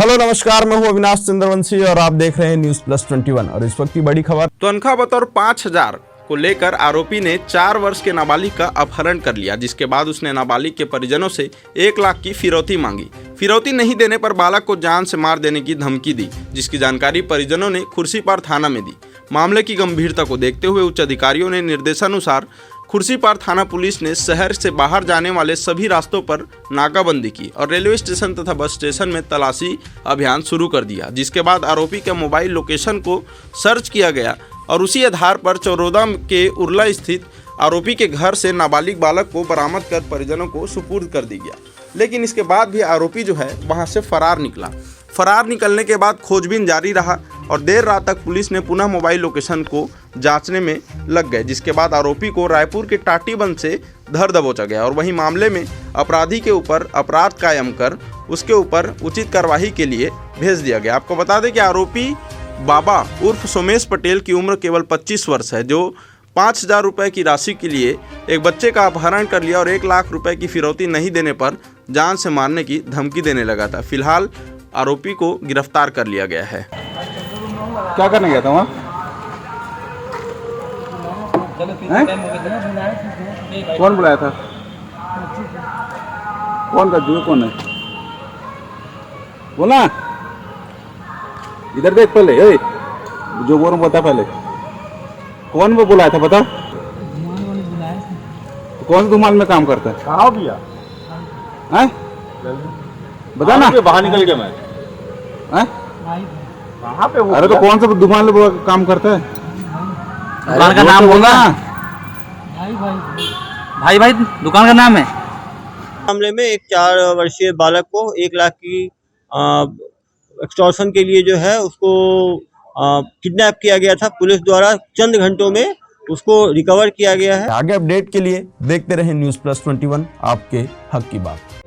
Hello नमस्कार, मैं हूं अविनाश चंद्रवंशी और आप देख रहे हैं न्यूज प्लस 21। और इस वक्त की बड़ी खबर। तनख्वाह बतौर 5,000 को लेकर आरोपी ने 4 वर्ष के नाबालिग का अपहरण कर लिया, जिसके बाद उसने नाबालिग के परिजनों से 1 लाख की फिरौती मांगी। फिरौती नहीं देने पर बालक को जान से मार देने की धमकी दी, जिसकी जानकारी परिजनों ने खुर्सीपार थाना में दी। मामले की गंभीरता को देखते हुए उच्च अधिकारियों ने निर्देशानुसार खुर्सीपार थाना पुलिस ने शहर से बाहर जाने वाले सभी रास्तों पर नाकाबंदी की और रेलवे स्टेशन तथा बस स्टेशन में तलाशी अभियान शुरू कर दिया, जिसके बाद आरोपी के मोबाइल लोकेशन को सर्च किया गया और उसी आधार पर चौरोदा के उरला स्थित आरोपी के घर से नाबालिग बालक को बरामद कर परिजनों को सुपुर्द कर दिया गया। लेकिन इसके बाद भी आरोपी जो है वहां से फरार निकला। फरार निकलने के बाद खोजबीन जारी रहा और देर रात तक पुलिस ने पुनः मोबाइल लोकेशन को जांचने में लग गए, जिसके बाद आरोपी को रायपुर के टाटीबंध से धर दबोचा गया और वहीं मामले में अपराधी के ऊपर अपराध कायम कर उसके ऊपर उचित कार्रवाई के लिए भेज दिया गया। आपको बता दें कि आरोपी बाबा उर्फ सोमेश पटेल की उम्र केवल 25 वर्ष है, जो 5,000 रुपये की राशि के लिए एक बच्चे का अपहरण कर लिया और 1 लाख रुपए की फिरौती नहीं देने पर जान से मारने की धमकी देने लगा था। फिलहाल आरोपी को गिरफ्तार कर लिया गया है। क्या करने गया था वहाँ? कौन बुलाया था? कौन का जुए कौन है? बोला इधर देख पहले, जो बोल रहा बता पहले। कौन वो बुलाया था बता? कौन धुमान में काम करता है? कहाँ गया? बता ना। बाहर निकल गया मैं। कहाँ पे वो? अरे तो कौन सा दुकान में काम करता है? दुकान का नाम बोला। भाई दुकान का नाम है। मामले में एक 4 वर्षीय बालक को 1 लाख की एक्सटॉर्शन के लिए जो है उसको किडनैप किया गया था। पुलिस द्वारा चंद घंटों में उसको रिकवर किया गया है। आगे अपडेट के लिए देखते रहें न्यूज प्लस 21, आपके हक की बात।